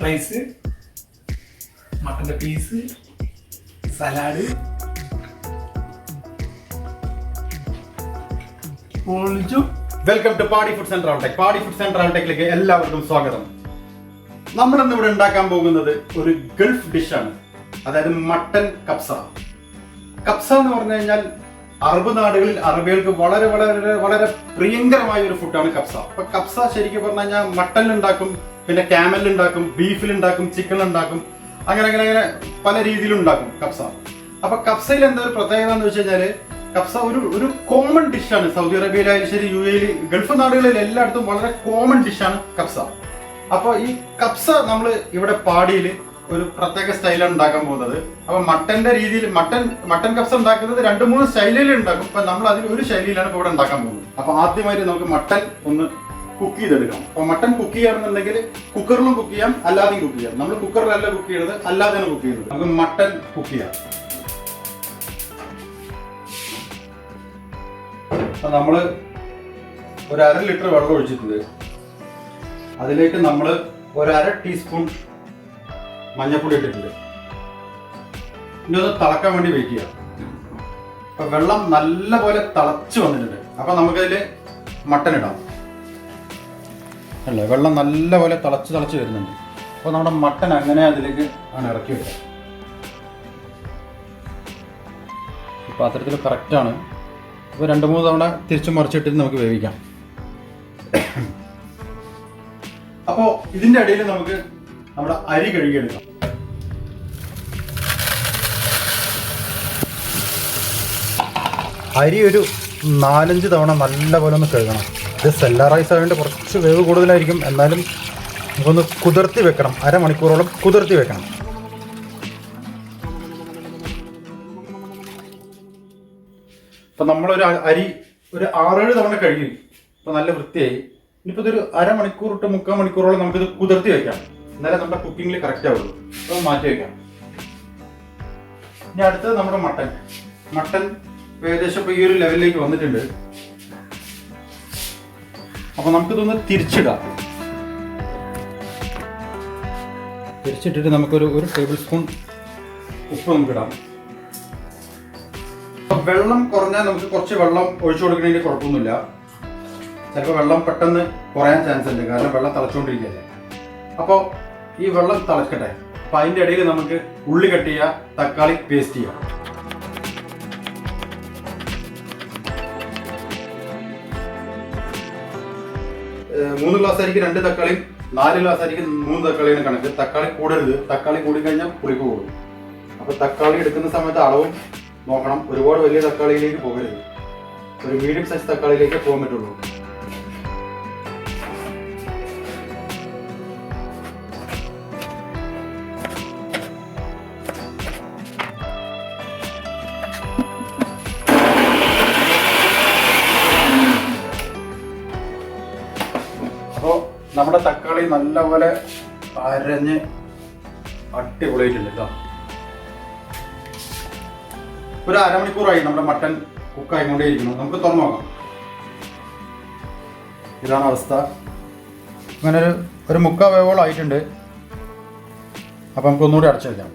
Rice, മട്ടൻ്റെ piece, salad, welcome to Padi food centre ഔട്ട്ടെക്. Padi food centre ഔട്ട്ടെക്കിലേക്ക് എല്ലാവർക്കും സ്വാഗതം. നമ്മളിന്ന് ഇവിടെ ഉണ്ടാക്കാൻ പോകുന്നത് ഒരു ഗൾഫ് ഡിഷാണ്, അതായത് മട്ടൻ കപ്സ. കപ്സ എന്ന് പറഞ്ഞു കഴിഞ്ഞാൽ അറബ് നാടുകളിൽ അറബികൾക്ക് വളരെ വളരെ വളരെ പ്രിയങ്കരമായ ഒരു ഫുഡാണ് കപ്സ. അപ്പൊ കപ്സ ശരിക്കും പറഞ്ഞു കഴിഞ്ഞാൽ മട്ടനിലുണ്ടാക്കും, പിന്നെ ക്യാമലിലുണ്ടാക്കും, ബീഫിലുണ്ടാക്കും, ചിക്കനിലുണ്ടാക്കും, അങ്ങനെ അങ്ങനെ അങ്ങനെ പല രീതിയിലുണ്ടാക്കും കപ്സ. അപ്പൊ കപ്സയിൽ എന്താ ഒരു പ്രത്യേകത എന്ന് വെച്ച് കഴിഞ്ഞാല് കപ്സ ഒരു കോമൺ ഡിഷാണ്. സൗദി അറേബ്യയിലായാലും ശരി, യു എയിൽ, ഗൾഫ് നാടുകളിൽ എല്ലായിടത്തും വളരെ കോമൺ ഡിഷാണ് കപ്സ. അപ്പൊ ഈ കപ്സ നമ്മൾ ഇവിടെ പാടിയിൽ ഒരു പ്രത്യേക സ്റ്റൈലാണ് ഉണ്ടാക്കാൻ പോകുന്നത്. അപ്പൊ മട്ടന്റെ രീതിയിൽ മട്ടൻ കപ്സ ഉണ്ടാക്കുന്നത് 2-3 സ്റ്റൈലിൽ ഉണ്ടാക്കും. അപ്പൊ നമ്മൾ അതിൽ ഒരു ശൈലിയിലാണ് ഇവിടെ ഉണ്ടാക്കാൻ പോകുന്നത്. അപ്പൊ ആദ്യമായിട്ട് നമുക്ക് മട്ടൻ ഒന്ന് കുക്ക് ചെയ്തെടുക്കാം. അപ്പൊ മട്ടൻ കുക്ക് ചെയ്യുകയാണെന്നുണ്ടെങ്കിൽ കുക്കറിലും കുക്ക് ചെയ്യാം, അല്ലാതെയും കുക്ക് ചെയ്യാം. നമ്മൾ കുക്കറിലല്ല കുക്ക് ചെയ്യുന്നത്, അല്ലാതെയാണ് കുക്ക് ചെയ്യുന്നത്. നമുക്ക് മട്ടൻ കുക്ക് ചെയ്യാം. അപ്പൊ നമ്മള് ഒരു 1/2 ലിറ്റർ വെള്ളം ഒഴിച്ചിട്ടുണ്ട്. അതിലേക്ക് നമ്മൾ ഒരു 1/2 ടീസ്പൂൺ മഞ്ഞൾപ്പൊടി ഇട്ടിട്ടുണ്ട്. ഇനി ഒന്ന് തിളക്കാൻ വേണ്ടി വെയിറ്റ് ചെയ്യാം. അപ്പൊ വെള്ളം നല്ലപോലെ തിളച്ച് വന്നിട്ടുണ്ട്. അപ്പൊ നമുക്കതിൽ മട്ടൻ ഇടാം. അല്ലേ, വെള്ളം നല്ലപോലെ തിളച്ച് വരുന്നുണ്ട്. അപ്പോൾ നമ്മുടെ മട്ടൻ അങ്ങനെ അതിലേക്ക് ആണ് ഇറക്കി വെക്കുക. ഈ പാത്രത്തിൽ കറക്റ്റാണ്. അപ്പോൾ 2-3 തവണ തിരിച്ചു മറിച്ചിട്ടിട്ട് നമുക്ക് വേവിക്കാം. അപ്പോൾ ഇതിൻ്റെ ഇടയിൽ നമുക്ക് നമ്മുടെ അരി കഴുകിയെടുക്കാം. അരി ഒരു 4-5 തവണ നല്ലപോലെ ഒന്ന് കഴുകണം. ഇത് സെല്ലാ റൈസ് ആയതുകൊണ്ട് കുറച്ച് വേവ് കൂടുതലായിരിക്കും, എന്നാലും നമുക്കൊന്ന് കുതിർത്തി വെക്കണം. 1/2 മണിക്കൂറോളം കുതിർത്തി വെക്കണം. ഇപ്പം നമ്മളൊരു അരി ഒരു 6-7 തവണ കഴുകി. ഇപ്പം നല്ല വൃത്തിയായി. ഇനിയിപ്പോൾ ഇതൊരു 1/2 മണിക്കൂർ തൊട്ട് 3/4 മണിക്കൂറോളം നമുക്കിത് കുതിർത്തി വെക്കാം. എന്നാലേ നമ്മുടെ കുക്കിങ്ങിൽ കറക്റ്റ് ആവുള്ളൂ. അപ്പോൾ മാറ്റി വെക്കാം. ഇനി അടുത്തത് നമ്മുടെ മട്ടൻ ഏകദേശം ഇപ്പോൾ ഈ ഒരു ലെവലിലേക്ക് വന്നിട്ടുണ്ട്. അപ്പോൾ നമുക്കിതൊന്ന് തിരിച്ചിടാം. തിരിച്ചിട്ടിട്ട് നമുക്കൊരു 1 ടേബിൾ സ്പൂൺ ഉപ്പ് നമുക്കിടാം. വെള്ളം കുറഞ്ഞാൽ നമുക്ക് കുറച്ച് വെള്ളം ഒഴിച്ചു കൊടുക്കണമെങ്കിൽ കുഴപ്പമൊന്നുമില്ല. ചിലപ്പോൾ വെള്ളം പെട്ടെന്ന് കുറയാൻ ചാൻസ് ഉണ്ട്, കാരണം വെള്ളം തിളച്ചുകൊണ്ടിരിക്കുകയല്ലേ. അപ്പോൾ ഈ വെള്ളം തിളക്കട്ടെ. അപ്പോൾ അതിൻ്റെ ഇടയിൽ നമുക്ക് ഉള്ളി കട്ട് ചെയ്യുക, തക്കാളി പേസ്റ്റ് ചെയ്യുക. മൂന്ന് ഗ്ലാസ് അരിക്ക് 2 തക്കാളിയും 4 ഗ്ലാസ് അരിക്ക് 3 തക്കാളിയാണ് കണക്ക്. തക്കാളി കൂടരുത്. തക്കാളി കൂടിക്കഴിഞ്ഞാൽ പുളിപ്പ് കൂടും. അപ്പോൾ തക്കാളി എടുക്കുന്ന സമയത്ത് അളവും നോക്കണം. ഒരുപാട് വലിയ തക്കാളിയിലേക്ക് പോകരുത്. ഒരു മീഡിയം സൈസ് തക്കാളിയിലേക്ക് പോകാൻ പറ്റുള്ളൂ. അപ്പോൾ നമ്മുടെ തക്കാളി നല്ലപോലെ അരഞ്ഞ് അടിപൊളിയായിട്ടുണ്ട് കേട്ടോ. ഒരു 1/2 മണിക്കൂറായി നമ്മുടെ മട്ടൻ കുക്കായിക്കൊണ്ടേയിരിക്കുന്നു. നമുക്ക് തുറന്നു നോക്കാം. ഇതാണ് അവസ്ഥ. അങ്ങനെ ഒരു 3/4 വേവോളം ആയിട്ടുണ്ട്. അപ്പം നമുക്ക് ഒന്നുകൂടി അടച്ചു വയ്ക്കാം.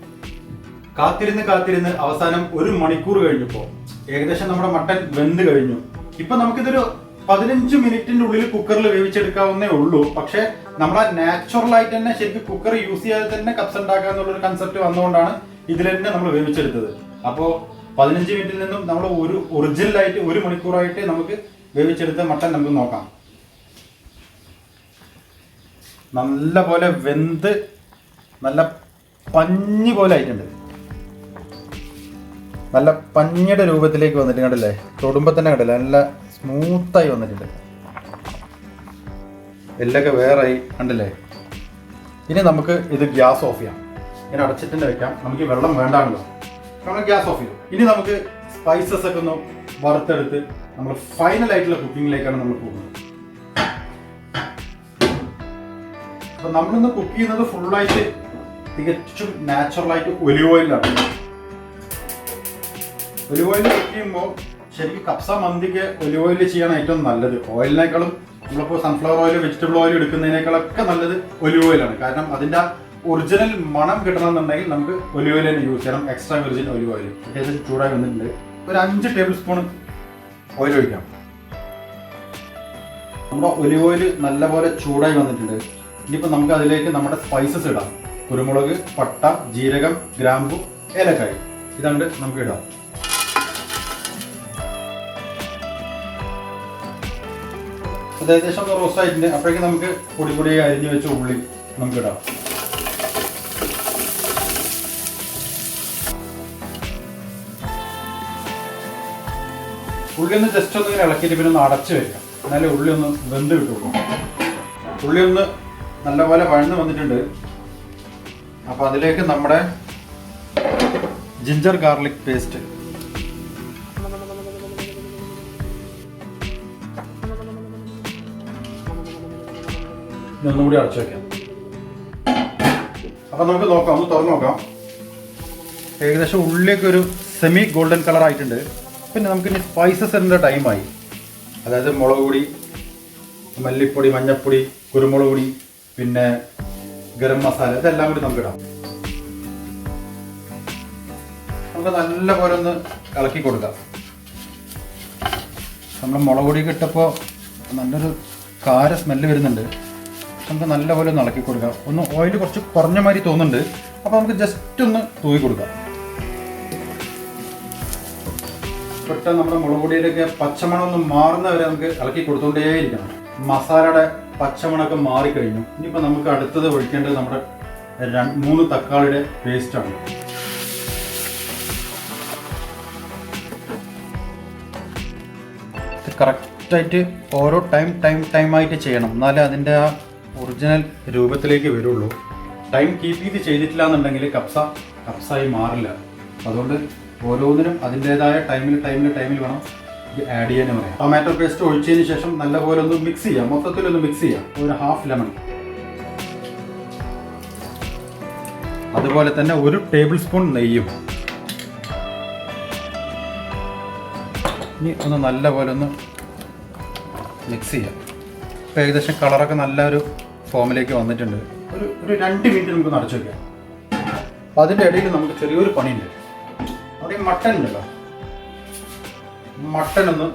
കാത്തിരുന്ന് അവസാനം 1 മണിക്കൂർ കഴിഞ്ഞപ്പോൾ ഏകദേശം നമ്മുടെ മട്ടൻ വെന്ത് കഴിഞ്ഞു. ഇപ്പം നമുക്കിതൊരു 15 മിനിറ്റിൻ്റെ ഉള്ളിൽ കുക്കറിൽ വേവിച്ചെടുക്കാവുന്നേ ഉള്ളൂ. പക്ഷേ നമ്മളെ നാച്ചുറലായിട്ട് തന്നെ ശരിക്കും കുക്കർ യൂസ് ചെയ്യാതെ തന്നെ കപ്സ ഉണ്ടാക്കുക എന്നുള്ളൊരു കൺസെപ്റ്റ് വന്നുകൊണ്ടാണ് ഇതിൽ തന്നെ നമ്മൾ വേവിച്ചെടുത്തത്. അപ്പോൾ 15 മിനിറ്റിൽ നിന്നും നമ്മൾ ഒരു ഒറിജിനലായിട്ട് 1 മണിക്കൂറായിട്ട് നമുക്ക് വേവിച്ചെടുത്ത മട്ടൻ നമുക്ക് നോക്കാം. നല്ല പോലെ വെന്ത് നല്ല പഞ്ഞി പോലെ ആയിട്ടുണ്ട്. നല്ല പഞ്ഞിയുടെ രൂപത്തിലേക്ക് വന്നിട്ട് കണ്ടില്ലേ, തൊടുമ്പോൾ തന്നെ കണ്ടില്ലേ, നല്ല സ്മൂത്തായി വന്നിട്ടുണ്ട്. എല്ലൊക്കെ വേറായി കണ്ടില്ലേ. ഇനി നമുക്ക് ഇത് ഗ്യാസ് ഓഫ് ചെയ്യാം. ഇങ്ങനെ അടച്ചിട്ട് തന്നെ വെക്കാം. നമുക്ക് വെള്ളം വേണ്ടാണല്ലോ, നമ്മൾ ഗ്യാസ് ഓഫ് ചെയ്യും. ഇനി നമുക്ക് സ്പൈസസ് ഒക്കെ ഒന്ന് വറുത്തെടുത്ത് നമ്മൾ ഫൈനൽ ആയിട്ടുള്ള കുക്കിങ്ങിലേക്കാണ് നമ്മൾ പോകുന്നത്. അപ്പം നമ്മളിന്ന് കുക്ക് ചെയ്യുന്നത് ഫുള്ളായിട്ട് തികച്ചും നാച്ചുറലായിട്ട് ഒലിവ് ഓയിലാണ്. ഒലിവ് ഓയിൽ കുക്ക് ചെയ്യുമ്പോൾ ശരിക്കും കപ്സ മന്തിക്ക് ഒലിവ് ഓയിൽ ചെയ്യാണ് ഏറ്റവും നല്ലത്. ഓയിലിനേക്കാളും നമ്മളിപ്പോൾ സൺഫ്ലവർ ഓയിൽ, വെജിറ്റബിൾ ഓയിൽ എടുക്കുന്നതിനേക്കാളൊക്കെ നല്ലത് ഒലിവ് ഓയിലാണ്. കാരണം അതിൻ്റെ ഒറിജിനൽ മണം കിട്ടണമെന്നുണ്ടെങ്കിൽ നമുക്ക് ഒലിവ് ഓയിൽ തന്നെ യൂസ് ചെയ്യണം. Extra virgin olive oil. ഏകദേശം ചൂടായി വന്നിട്ടുണ്ട്. ഒരു 5 ടേബിൾ സ്പൂൺ ഓയിൽ ഒഴിക്കാം. നമ്മുടെ ഒലിവ് ഓയിൽ നല്ലപോലെ ചൂടായി വന്നിട്ടുണ്ട്. ഇനിയിപ്പോൾ നമുക്ക് അതിലേക്ക് നമ്മുടെ സ്പൈസസ് ഇടാം. കുരുമുളക്, പട്ട, ജീരകം, ഗ്രാമ്പു, ഏലക്കായ്. ഇതാണ്ട് നമുക്ക് ഇടാം. അത് ഏകദേശം റോസ്റ്റ് ആയിട്ടുണ്ട്. അപ്പോഴേക്കും നമുക്ക് പൊടി പൊടിയായി അരിഞ്ഞു വെച്ച ഉള്ളി നമുക്കിടാം. ഉള്ളി ഒന്ന് ജസ്റ്റ് ഒന്ന് ഇങ്ങനെ ഇളക്കിയിട്ട് പിന്നെ ഒന്ന് അടച്ചു വെക്കാം. എന്നാലേ ഉള്ളി ഒന്ന് വെന്ത് കിട്ടുള്ളൂ. ഉള്ളി ഒന്ന് നല്ലപോലെ വഴന്ന് വന്നിട്ടുണ്ട്. അപ്പോൾ അതിലേക്ക് നമ്മുടെ ജിഞ്ചർ ഗാർലിക് പേസ്റ്റ്, ഒന്നുകൂടി അടച്ചു വെക്കാം. അപ്പം നമുക്ക് നോക്കാം, ഒന്ന് തുറന്നു നോക്കാം. ഏകദേശം ഉള്ളിലേക്ക് ഒരു സെമി ഗോൾഡൻ കളർ ആയിട്ടുണ്ട്. പിന്നെ നമുക്കിനി സ്പൈസസ് ഇടേണ്ട ടൈമായി. അതായത് മുളക് പൊടി, മല്ലിപ്പൊടി, മഞ്ഞൾപ്പൊടി, കുരുമുളക് പൊടി, പിന്നെ ഗരം മസാല, ഇതെല്ലാം കൂടി നമുക്കിടാം. നമുക്ക് നല്ലപോലെ ഒന്ന് ഇളക്കി കൊടുക്കാം. നമ്മൾ മുളക് പൊടിയൊക്കെ ഇട്ടപ്പോൾ നല്ലൊരു കാര സ്മെല്ല് വരുന്നുണ്ട്. നമുക്ക് നല്ലപോലെ ഒന്ന് ഇളക്കി കൊടുക്കാം. ഒന്ന് ഓയിൽ കുറച്ച് കുറഞ്ഞ മാതിരി തോന്നുന്നുണ്ട്. അപ്പോൾ നമുക്ക് ജസ്റ്റ് ഒന്ന് തൂവി കൊടുക്കാം. പെട്ടെന്ന് നമ്മുടെ മുളക് പൊടിയിലൊക്കെ പച്ചമണം ഒന്ന് മാറുന്നവരെ നമുക്ക് ഇളക്കി കൊടുത്തുകൊണ്ടേയിരിക്കണം. മസാലയുടെ പച്ചമണമൊക്കെ മാറിക്കഴിഞ്ഞു. ഇനിയിപ്പോൾ നമുക്ക് അടുത്തത് ഒഴിക്കേണ്ടത് നമ്മുടെ 3 തക്കാളിയുടെ പേസ്റ്റാണ്. ഇത് കറക്റ്റായിട്ട് ഓരോ ടൈമായിട്ട് ചെയ്യണം. എന്നാലേ അതിൻ്റെ ആ ഒറിജിനൽ രൂപത്തിലേക്ക് വരുള്ളൂ. ടൈം കീപ്പ് ചെയ്ത് ചെയ്തിട്ടില്ല എന്നുണ്ടെങ്കിൽ കപ്സായി മാറില്ല. അതുകൊണ്ട് ഓരോന്നിനും അതിൻ്റേതായ ടൈമിൽ വേണം ഇത് ആഡ് ചെയ്യാൻ പറയാം. ടൊമാറ്റോ പേസ്റ്റ് ഒഴിച്ചതിന് ശേഷം നല്ലപോലെ ഒന്ന് മിക്സ് ചെയ്യാം. മൊത്തത്തിലൊന്ന് മിക്സ് ചെയ്യാം. ഒരു ഹാഫ് ലെമൺ, അതുപോലെ തന്നെ 1 ടേബിൾ സ്പൂൺ നെയ്യും. ഇനി ഒന്ന് നല്ലപോലെ ഒന്ന് മിക്സ് ചെയ്യാം. ഇപ്പോൾ ഏകദേശം കളറൊക്കെ നല്ലൊരു ഫോമിലേക്ക് വന്നിട്ടുണ്ട്. ഒരു 2 മിനിറ്റ് നമുക്ക് അടച്ചു വയ്ക്കാം. അപ്പോൾ അതിൻ്റെ ഇടയിൽ നമുക്ക് ചെറിയൊരു പണിയുണ്ട്. അവിടെ ഈ മട്ടൻ ഉണ്ടല്ലോ, മട്ടൻ ഒന്ന്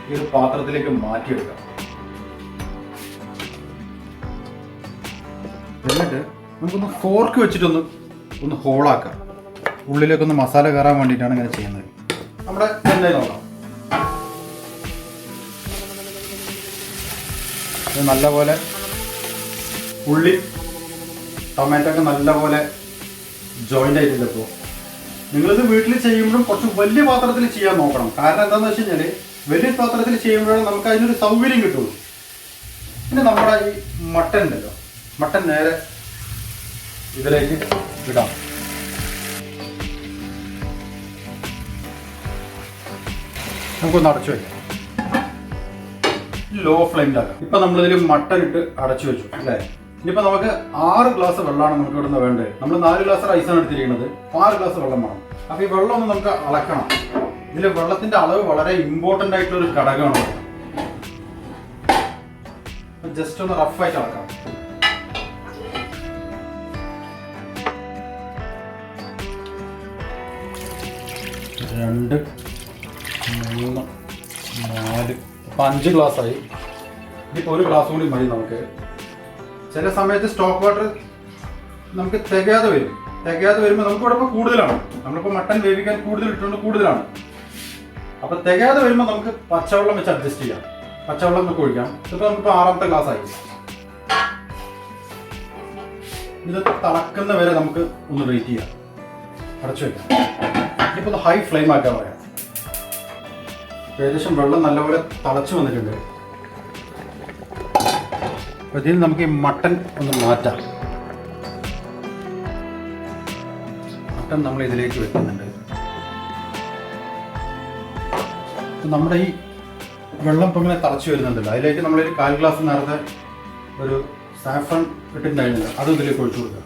ഈ ഒരു പാത്രത്തിലേക്ക് മാറ്റിയെടുക്കാം. എന്നിട്ട് നമുക്കൊന്ന് ഫോർക്ക് വെച്ചിട്ടൊന്ന് ഹോളാക്കാം. ഉള്ളിലേക്കൊന്ന് മസാല കയറാൻ വേണ്ടിയിട്ടാണ് ഇങ്ങനെ ചെയ്യുന്നത്. നമ്മുടെ എണ്ണ നോക്കാം. ഇത് നല്ലപോലെ ഉള്ളി ടൊമാറ്റോ ഒക്കെ നല്ലപോലെ ജോയിൻ്റ് ആയിട്ടുണ്ട്. ഇപ്പോൾ നിങ്ങളിത് വീട്ടിൽ ചെയ്യുമ്പോഴും കുറച്ച് വലിയ പാത്രത്തിൽ ചെയ്യാൻ നോക്കണം. കാരണം എന്താണെന്ന് വെച്ച് കഴിഞ്ഞാൽ വലിയ പാത്രത്തിൽ ചെയ്യുമ്പോഴാണ് നമുക്ക് അതിനൊരു സൗകര്യം കിട്ടുള്ളൂ. പിന്നെ നമ്മുടെ ഈ മട്ടൻ ഉണ്ടല്ലോ, മട്ടൻ നേരെ ഇതിലേക്ക് ഇടാം. നമുക്കൊന്ന് അടച്ചു വയ്ക്കാം. ലോ ഫ്ലെയിമിലാക്കാം. ഇപ്പം നമ്മളിതിൽ മട്ടൻ ഇട്ട് അടച്ചു വെച്ചു അല്ലേ. ഇനിയിപ്പോൾ നമുക്ക് 6 ഗ്ലാസ് വെള്ളമാണ് നമുക്ക് ഇവിടുന്ന് വേണ്ടത്. നമ്മൾ 4 ഗ്ലാസ് റൈസാണ് എടുത്തിരിക്കുന്നത്. 6 ഗ്ലാസ് വെള്ളം വേണം. അപ്പോൾ ഈ വെള്ളം ഒന്ന് നമുക്ക് അളക്കണം. ഇതിൽ വെള്ളത്തിൻ്റെ അളവ് വളരെ ഇമ്പോർട്ടൻ്റ് ആയിട്ടുള്ളൊരു ഘടകമാണ്. ജസ്റ്റ് ഒന്ന് റഫായിട്ട് അളക്കാം. രണ്ട്, 3, 4, 5 ഗ്ലാസ്സായി. ഇനിയിപ്പോൾ 1 ഗ്ലാസ് കൂടി മതി നമുക്ക്. ചില സമയത്ത് സ്റ്റോക്ക് വാട്ടർ നമുക്ക് തികയാതെ വരുമ്പോൾ നമുക്ക് ഇവിടെ ഇപ്പോൾ കൂടുതലാണ്. നമ്മളിപ്പോൾ മട്ടൻ വേവിക്കാൻ കൂടുതൽ ഇട്ടുകൊണ്ട് കൂടുതലാണ്. അപ്പോൾ തികയാതെ വരുമ്പോൾ നമുക്ക് പച്ചവെള്ളം വെച്ച് അഡ്ജസ്റ്റ് ചെയ്യാം. പച്ചവെള്ളം നമുക്ക് ഒഴിക്കാം. ഇപ്പോൾ നമുക്കിപ്പോൾ 6ാമത്തെ ഗ്ലാസ് ആയി. ഇത് തിളക്കുന്ന വരെ നമുക്ക് ഒന്ന് വെയിറ്റ് ചെയ്യാം. അടച്ചു വയ്ക്കാം. ഇപ്പോൾ ഒന്ന് ഹൈ ഫ്ലെയിം ആക്കാൻ പറയാം. ഏകദേശം വെള്ളം നല്ലപോലെ തിളച്ച് വന്നിട്ടുണ്ട്. അപ്പോൾ ഇതിൽ നമുക്ക് ഈ മട്ടൻ ഒന്ന് മാറ്റാം. മട്ടൻ നമ്മൾ ഇതിലേക്ക് വെക്കുന്നുണ്ട്. നമ്മുടെ ഈ വെള്ളം ഇപ്പോൾ ഇങ്ങനെ തിളച്ച് വരുന്നുണ്ടല്ലോ, അതിലേക്ക് നമ്മളൊരു 1/4 ഗ്ലാസ് നേരത്തെ ഒരു സാഫ്രൺ ഇട്ടിട്ടുണ്ടായിരുന്നില്ല, അത് ഇതിലേക്ക് ഒഴിച്ചു കൊടുക്കുക.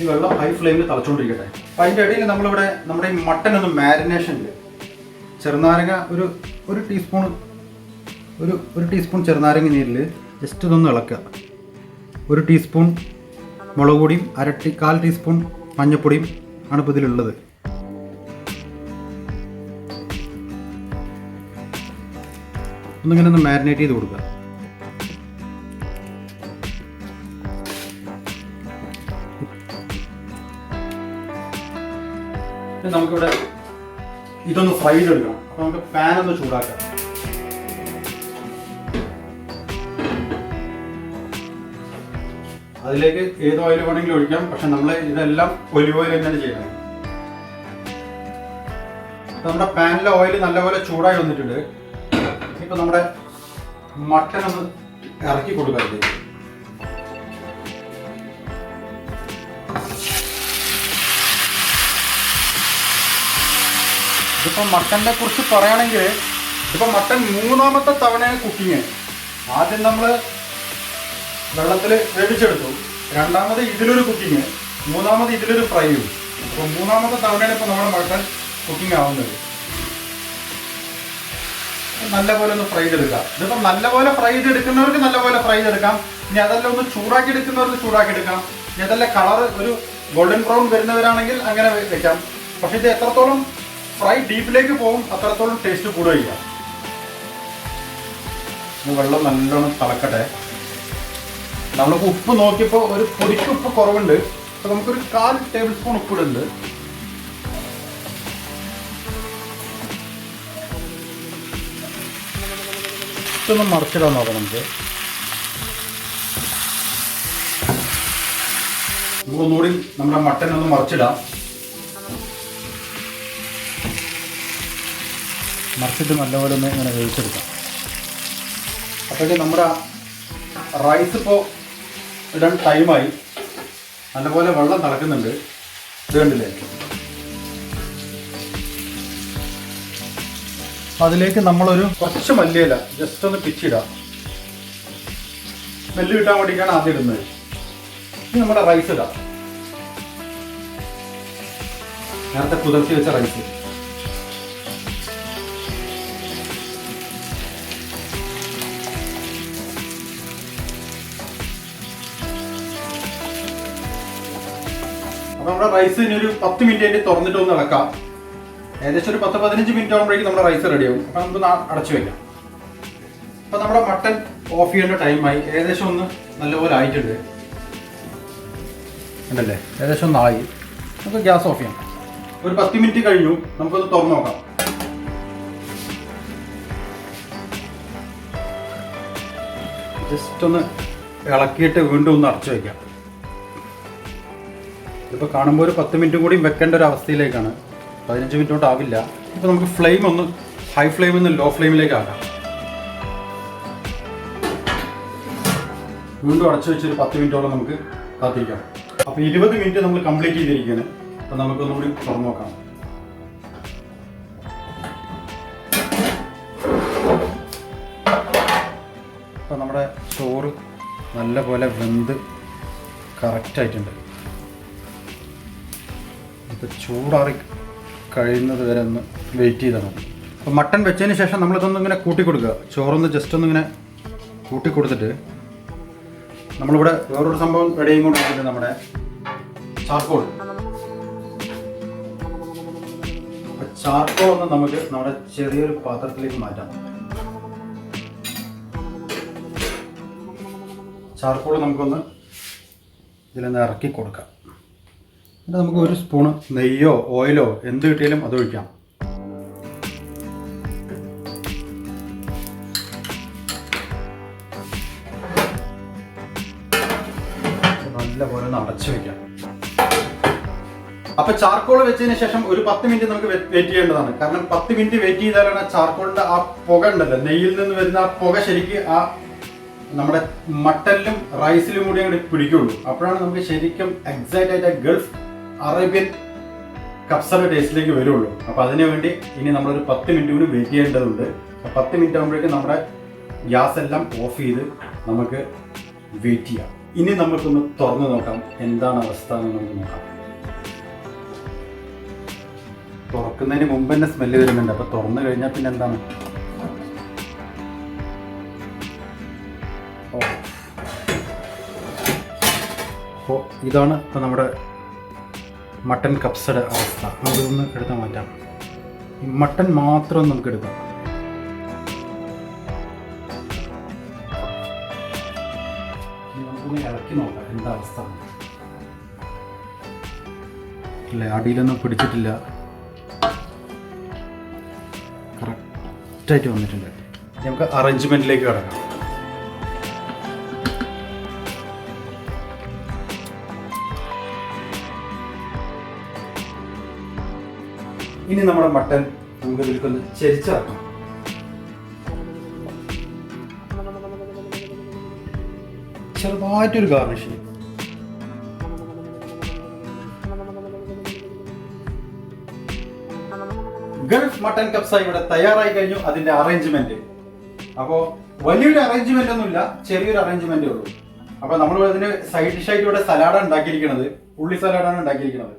ഈ വെള്ളം ഹൈ ഫ്ലെയിമിൽ തിളച്ചുകൊണ്ടിരിക്കട്ടെ. അപ്പോൾ അതിൻ്റെ ഇടയിൽ നമ്മളിവിടെ നമ്മുടെ ഈ മട്ടൻ ഒന്ന് മാരിനേഷനിൽ ചെറുനാരങ്ങ ഒരു ടീസ്പൂൺ ചെറുനാരങ്ങ നീരിൽ ജസ്റ്റ് ഇതൊന്ന് ഇളക്കുക. 1 ടീസ്പൂൺ മുളക് പൊടിയും 1/4 ടീസ്പൂൺ മഞ്ഞൾപ്പൊടിയും ആണ് ഇപ്പോൾ ഇതിലുള്ളത്. ഒന്നിങ്ങനെ ഒന്ന് മാരിനേറ്റ് ചെയ്ത് കൊടുക്കുക. നമുക്കിവിടെ ഇതൊന്ന് ഫ്രൈ ചെയ്തെടുക്കണം. അപ്പോൾ നമുക്ക് പാൻ ഒന്ന് ചൂടാക്കാം. അതിലേക്ക് ഏത് ഓയിൽ വേണമെങ്കിലും ഒഴിക്കാം. പക്ഷെ നമ്മൾ ഇതെല്ലാം ഒലിവ് ഓയിൽ തന്നെയാണ് ചെയ്യുന്നത്. നമ്മുടെ പാനിലെ ഓയിൽ നല്ലപോലെ ചൂടായി വന്നിട്ടുണ്ട്. ഇപ്പൊ നമ്മുടെ മട്ടൺ ഒന്ന് ഇറക്കി കൊടുക്കാം. ഇതിപ്പോ മട്ടനെ കുറിച്ച് പറയുകയാണെങ്കിൽ ഇപ്പൊ മട്ടൺ 3ാമത്തെ തവണയാണ് കുക്കിങ്. ആദ്യം നമ്മൾ വെള്ളത്തിൽ വേവിച്ചെടുത്തു, 2ാമത് ഇതിലൊരു കുക്കിങ്, 3ാമത് ഇതിലൊരു ഫ്രൈയും. അപ്പോൾ 3ാമത്തെ തവണയാണ് ഇപ്പോൾ നമ്മുടെ മട്ടൺ കുക്കിംഗ് ആവുന്നത്. നല്ലപോലെ ഒന്ന് ഫ്രൈ ചെയ്തെടുക്കാം. ഇതിപ്പോൾ നല്ലപോലെ ഫ്രൈ ചെയ്തെടുക്കുന്നവർക്ക് നല്ലപോലെ ഫ്രൈ ചെയ്തെടുക്കാം. ഇനി അതെല്ലാം ഒന്ന് ചൂടാക്കി എടുക്കുന്നവർക്ക് ചൂടാക്കി എടുക്കാം. ഇനി അതെല്ലാം കളർ ഒരു ഗോൾഡൻ ബ്രൗൺ വരുന്നവരാണെങ്കിൽ അങ്ങനെ വെക്കാം. പക്ഷെ ഇത് എത്രത്തോളം ഫ്രൈ ഡീപ്പിലേക്ക് പോകും അത്രത്തോളം ടേസ്റ്റ് കൂടുകയില്ല. വെള്ളം നല്ലോണം തിളക്കട്ടെ. നമ്മൾക്ക് ഉപ്പ് നോക്കിയപ്പോൾ ഒരു പൊടിക്ക് ഉപ്പ് കുറവുണ്ട്. അപ്പോൾ നമുക്കൊരു 1/4 ടേബിൾ സ്പൂൺ ഉപ്പിടുന്നുണ്ട്. ഇതൊന്ന് മറിച്ചിടാൻ നോക്കാം. നമുക്കൊന്നുകൂടി നമ്മുടെ മട്ടൻ ഒന്ന് മറിച്ചിടാം. മറിച്ചിട്ട് നല്ലപോലെ ഒന്ന് ഇങ്ങനെ വേവിച്ചെടുക്കാം. അപ്പോഴേക്കും നമ്മുടെ റൈസ് ഇപ്പോൾ ഇടാൻ ടൈമായി. നല്ലപോലെ വെള്ളം തിളക്കുന്നുണ്ട്. ഇത് കണ്ടില്ലേ? അതിലേക്ക് നമ്മളൊരു കുറച്ച് മല്ലിയില ജസ്റ്റ് ഒന്ന് പിച്ചിടാം. സ്മെല്ല് കിട്ടാൻ വേണ്ടിയിട്ടാണ് ആദ്യം ഇടുന്നത്. ഇനി നമ്മുടെ റൈസ് ഇടാം. നേരത്തെ കുതിർത്തി വെച്ച റൈസ്. അപ്പോൾ നമ്മുടെ റൈസ് ഇനി ഒരു 10 മിനിറ്റ് കഴിഞ്ഞ് തുറന്നിട്ട് ഒന്ന് ഇളക്കാം. ഏകദേശം ഒരു 10-15 മിനിറ്റ് ആകുമ്പോഴേക്കും നമ്മുടെ റൈസ് റെഡിയാവും. അപ്പോൾ നമുക്ക് അടച്ചു വയ്ക്കാം. അപ്പോൾ നമ്മുടെ മട്ടൺ ഓഫ് ചെയ്യേണ്ട ടൈമായി. ഏകദേശം ഒന്ന് നല്ലപോലെ ആയിട്ടുണ്ട്. ഉണ്ടല്ലേ? ഏകദേശം ഒന്നായി. നമുക്ക് ഗ്യാസ് ഓഫ് ചെയ്യാം. ഒരു 10 മിനിറ്റ് കഴിഞ്ഞു. നമുക്കൊന്ന് തുറന്നു നോക്കാം. ജസ്റ്റ് ഒന്ന് ഇളക്കിയിട്ട് വീണ്ടും ഒന്ന് അടച്ചു വയ്ക്കാം. ഇതിപ്പോൾ കാണുമ്പോൾ ഒരു 10 മിനിറ്റ് കൂടി വെക്കേണ്ട ഒരു അവസ്ഥയിലേക്കാണ്. 15 മിനിറ്റ് കൊണ്ട് ആവില്ല. ഇപ്പോൾ നമുക്ക് ഫ്ലെയിം ഒന്ന് ഹൈ ഫ്ലെയിമിൽ നിന്ന് ലോ ഫ്ലെയിമിലേക്ക് ആക്കാം. വീണ്ടും അടച്ചു വെച്ചൊരു 10 മിനിറ്റോളം നമുക്ക് കാത്തിരിക്കാം. അപ്പോൾ 20 മിനിറ്റ് നമ്മൾ കംപ്ലീറ്റ് ചെയ്തിരിക്കുകയാണ്. അപ്പോൾ നമുക്കൊന്നുകൂടി തുറന്നു നോക്കാം. അപ്പോൾ നമ്മുടെ ചോറ് നല്ലപോലെ വെന്ത് കറക്റ്റായിട്ടുണ്ട്. ഇപ്പോൾ ചൂടാറി കഴിയുന്നത് വരെ ഒന്ന് വെയിറ്റ് ചെയ്താണ്. അപ്പോൾ മട്ടൺ വെച്ചതിന് ശേഷം നമ്മളിതൊന്നും ഇങ്ങനെ കൂട്ടി കൊടുക്കുക. ചോറൊന്ന് ജസ്റ്റ് ഒന്നിങ്ങനെ കൂട്ടി കൊടുത്തിട്ട് നമ്മളിവിടെ വേറൊരു സംഭവം റെഡി ആയിക്കൊണ്ടിരിക്കുന്നത് നമ്മുടെ ചാർക്കോൾ. അപ്പോൾ ചാർക്കോൾ ഒന്ന് നമുക്ക് നമ്മുടെ ചെറിയൊരു പാത്രത്തിലേക്ക് മാറ്റാം. ചാർക്കോൾ നമുക്കൊന്ന് ഇതിലൊന്ന് ഇറക്കി കൊടുക്കാം. എന്നിട്ട് നമുക്ക് ഒരു സ്പൂണ് നെയ്യോ ഓയിലോ എന്ത് കിട്ടിയാലും അത് ഒഴിക്കാം. നല്ലപോലെ ഒന്ന് അടച്ചു വെക്കാം. അപ്പൊ ചാർക്കോൾ വെച്ചതിന് ശേഷം ഒരു 10 മിനിറ്റ് നമുക്ക് വെയിറ്റ് ചെയ്യേണ്ടതാണ്. കാരണം 10 മിനിറ്റ് വെയിറ്റ് ചെയ്താലാണ് ചാർക്കോളിന്റെ ആ പുക ഉണ്ടല്ലോ, നെയ്യിൽ നിന്ന് വരുന്ന ആ പുക ശരിക്ക് ആ നമ്മുടെ മട്ടനിലും റൈസിലും കൂടി അങ്ങോട്ട് പിടിക്കുള്ളൂ. അപ്പോഴാണ് നമുക്ക് ശരിക്കും എക്സാക്റ്റ് ആയിട്ട് ഗൾഫ് അറേബ്യൻ കപ്സയുടെ ടേസ്റ്റിലേക്ക് വരുള്ളൂ. അപ്പോൾ അതിനു വേണ്ടി ഇനി നമ്മളൊരു 10 മിനിറ്റ് കൂടി വെയിറ്റ് ചെയ്യേണ്ടതുണ്ട്. 10 മിനിറ്റ് ആകുമ്പോഴേക്കും നമ്മുടെ ഗ്യാസ് എല്ലാം ഓഫ് ചെയ്ത് നമുക്ക് വെയിറ്റ് ചെയ്യാം. ഇനി നമുക്കൊന്ന് തുറന്ന് നോക്കാം എന്താണ് അവസ്ഥ എന്ന് നമുക്ക് നോക്കാം. തുറക്കുന്നതിന് മുമ്പ് തന്നെ സ്മെല്ല് വരുന്നുണ്ട്. അപ്പോൾ തുറന്നു കഴിഞ്ഞാൽ പിന്നെ എന്താണ്, അപ്പോൾ ഇതാണ് ഇപ്പോൾ നമ്മുടെ മട്ടൻ കപ്സയുടെ അവസ്ഥ. നമുക്കിതൊന്ന് എടുത്താൽ മാറ്റാം. ഈ മട്ടൻ മാത്രം നമുക്ക് എടുക്കാം. നമുക്കൊന്ന് ഇളക്കി നോക്കാം എന്താ അവസ്ഥ. അല്ലേ, അടിയിലൊന്നും പിടിച്ചിട്ടില്ല, കറക്റ്റായിട്ട് വന്നിട്ടുണ്ട്. നമുക്ക് അറേഞ്ച്മെൻറ്റിലേക്ക് കിടക്കാം. ഇനി നമ്മുടെ മട്ടൻ നമുക്ക് ഇതിലേക്കൊന്ന് ചെരിച്ചിറക്കാം. ചെറുതായിട്ടൊരു ഗാർണിഷ്. ഗൾഫ് മട്ടൻ കപ്സ ഇവിടെ തയ്യാറായി കഴിഞ്ഞു. അതിന്റെ അറേഞ്ച്മെന്റ് അപ്പോൾ വലിയൊരു അറേഞ്ച്മെന്റ് ഒന്നുമില്ല, ചെറിയൊരു അറേഞ്ച്മെന്റേ ഉള്ളൂ. അപ്പൊ നമ്മൾ ഇതിന് സൈഡ് ഡിഷായിട്ട് ഇവിടെ സലാഡാണ് ഉണ്ടാക്കിയിരിക്കുന്നത്, ഉള്ളി സലാഡാണ് ഉണ്ടാക്കിയിരിക്കുന്നത്.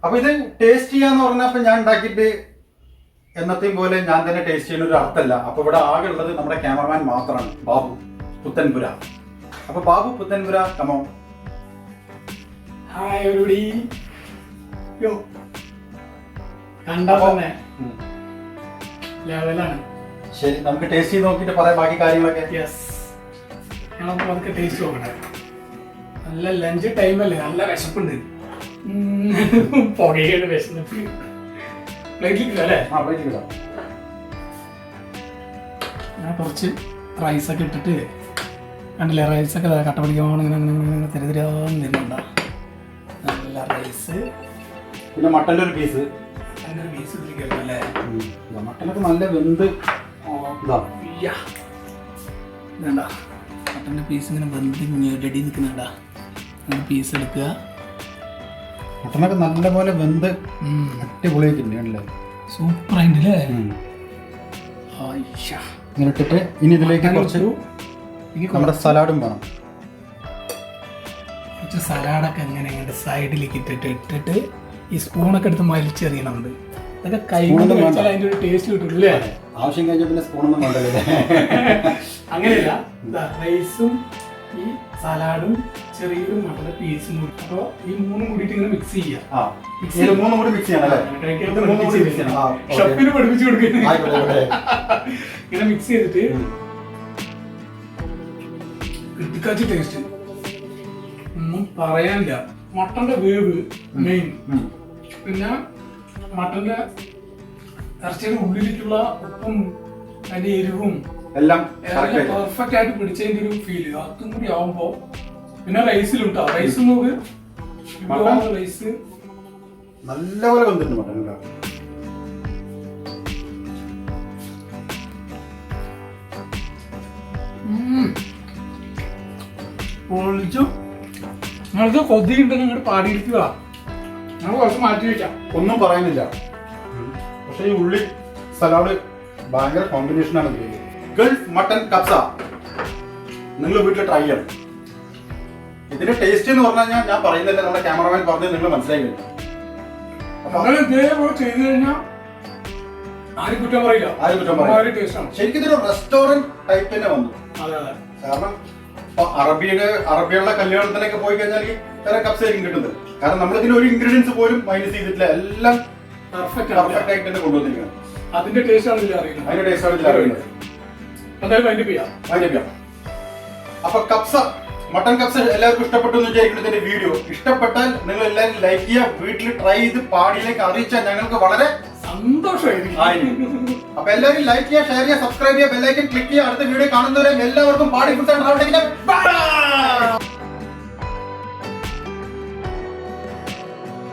അപ്പൊ ഇത് ടേസ്റ്റ് ചെയ്യാന്ന് പറഞ്ഞപ്പോ ഞാൻ ഉണ്ടാക്കിയിട്ട് എന്നത്തെയും പോലെ ഞാൻ തന്നെ ടേസ്റ്റ് ചെയ്യുന്ന ഒരു അർത്ഥമല്ല. അപ്പൊ ഇവിടെ ആകെ ഉള്ളത് നമ്മുടെ ക്യാമറമാൻ മാത്രമാണ്, ബാബു പുത്തൻപുര. അപ്പൊ Babu Puthenpura, come on. Hi everybody. യോ കണ്ടാ തന്നെ ലെവലാണ്. ശരി, നമുക്ക് ടേസ്റ്റ് ചെയ്ത് നോക്കിയിട്ട് പറയാം ബാക്കി കാര്യങ്ങളൊക്കെ. യെസ്, ഞങ്ങളപ്പോൾ അതൊക്കെ ടേസ്റ്റ് നോക്കട്ടെ. നല്ല ലഞ്ച് ടൈമല്ലേ, നല്ല വിശപ്പുണ്ട്. പുകയുടെ വിശന്നിട്ട് പ്ലേറ്റിൽ അല്ലേ? ആ, പ്ലേറ്റിൽ ഇടാം. ഞാൻ കുറച്ച് റൈസൊക്കെ ഇട്ടിട്ട് കണ്ടില്ലേ, റൈസൊക്കെ കട്ട പിടിക്കുമ്പോൾ ഇങ്ങനെ തിരുതിരാന്ന് തരുന്നുണ്ടാ. നല്ല റൈസ്, പിന്നെ മട്ടൻ്റെ ഒരു പീസ്. മട്ടൻ്റെ പീസ് ഇതിലേക്കല്ലേ? മട്ടനൊക്കെ നല്ല വെന്ത് ഇതണ്ട, മട്ടൻ്റെ പീസ് ഇങ്ങനെ വെന്ത് ഞെടി നിൽക്കുന്നുണ്ടാ. പീസ് എടുക്കുക. മട്ടനൊക്കെ നല്ലപോലെ വെന്ത് അടിപൊളിയായിട്ടുണ്ട്. സൂപ്പർ ആയിട്ടല്ലേ? ഇങ്ങനെ ഇട്ടിട്ട് ഇനി ഇതിലേക്ക് കുറച്ച് നമ്മുടെ സലാഡും വേണം. കുറച്ച് സലാഡൊക്കെ എങ്ങനെ സൈഡിലേക്ക് ഇട്ടിട്ട് ഈ സ്പൂണൊക്കെ എടുത്ത് വലിച്ചെറിയണമുണ്ട്. അതൊക്കെ കൈ കൊണ്ട് വെച്ചാൽ അതിൻ്റെ ഒരു ടേസ്റ്റ് കിട്ടുള്ളൂ. ആവശ്യം കഴിഞ്ഞാൽ പിന്നെ സ്പൂണൊന്നും വേണ്ടല്ലേ? അങ്ങനെയല്ല, റൈസും ഈ സലാഡും ചെറിയൊരു മട്ടൻ്റെ പീസും കൂടി. അപ്പോൾ ഈ മൂന്നും കൂടിയിട്ട് ഇങ്ങനെ മിക്സ് ചെയ്യാം. മൂന്നും കൂടി മിക്സ് ചെയ്യണം. ഷെഫിന് പഠിപ്പിച്ചു കൊടുക്കുന്നത്. ഇങ്ങനെ മിക്സ് ചെയ്തിട്ട് കിട്ടിക്കാച്ചി ടേസ്റ്റ് ഒന്നും പറയാനില്ല. മട്ടന്റെ വേവ് മെയിൻ, പിന്നെ മട്ടന്റെ ഇറച്ചിയുടെ ഉള്ളിലേക്കുള്ള ഉപ്പും അതിന്റെ എരിവും എല്ലാം പെർഫെക്റ്റ് ആയിട്ട് പിടിച്ചതിന്റെ ഒരു ഫീല് അതും കൂടി ആവുമ്പോ, പിന്നെ റൈസിലുണ്ടോ റൈസ് നോക്ക്, റൈസ് നല്ലപോലെ വന്നിട്ടുണ്ട്. മട്ടൻ പൊളിച്ചു. നിങ്ങൾക്ക് കൊതിയുണ്ടെങ്കിൽ നിങ്ങൾ പാടിയിരിക്കുക, ഞങ്ങൾ കുറച്ച് മാറ്റി വെക്കാം. ഒന്നും പറയാനില്ല. പക്ഷെ ഈ ഉള്ളി സലാഡ് ഭയങ്കര കോമ്പിനേഷനാണ്. ഗൾഫ് മട്ടൻ കപ്സ നിങ്ങൾ വീട്ടിൽ ട്രൈ ചെയ്യണം. ഇതിന്റെ ടേസ്റ്റ് എന്ന് പറഞ്ഞാൽ ഞാൻ പറയുന്നില്ല, നമ്മുടെ ക്യാമറമാൻ പറഞ്ഞത് നിങ്ങൾ മനസ്സിലായി കഴിഞ്ഞു. ഇതേപോലെ ചെയ്തു കഴിഞ്ഞാൽ ആരും കുറ്റം പറയില്ല. ശരിക്കും ഇതൊരു റെസ്റ്റോറന്റ് ടൈപ്പ് തന്നെ വന്നു. കാരണം അറബിയുള്ള കല്യാണത്തിനൊക്കെ പോയി കഴിഞ്ഞാൽ വേറെ കപ്സ ആയിരിക്കും കിട്ടുന്നത്. കാരണം നമ്മളിതിന് ഒരു ഇൻഗ്രീഡിയൻസ് പോലും മൈനസ് ചെയ്തിട്ടില്ല, എല്ലാം പെർഫെക്റ്റ് ആയിട്ട് തന്നെ കൊണ്ടുവന്നിരിക്കണം. അതിന്റെ ടേസ്റ്റ് ആണ് ഇതിൽ അറിയുന്നത്. അതിന്റെ ടേസ്റ്റ് ആണ് ഇതിൽ അറിയുന്നത്. അപ്പൊ കപ്സ, മട്ടൻ കപ്സ എല്ലാവർക്കും ഇഷ്ടപ്പെട്ടു എന്ന് വിചാരിക്കുന്നു. ഇതിന്റെ വീഡിയോ ഇഷ്ടപ്പെട്ടാൽ നിങ്ങൾ എല്ലാവരും ലൈക്ക് ചെയ്യുക, വീട്ടിൽ ട്രൈ ചെയ്ത് പാടിയിലേക്ക് അറിയിച്ചാൽ ഞങ്ങൾക്ക് വളരെ സന്തോഷമായിരിക്കും. അപ്പൊ എല്ലാവരും ലൈക്ക് ചെയ്യുക, ഷെയർ ചെയ്യുക, സബ്സ്ക്രൈബ് ചെയ്യുക, ബെല്ലൈക്കൻ ക്ലിക്ക് ചെയ്യുക. അടുത്ത വീഡിയോ കാണുന്നവരെ എല്ലാവർക്കും പാടി ഫുഡ് സെന്റർ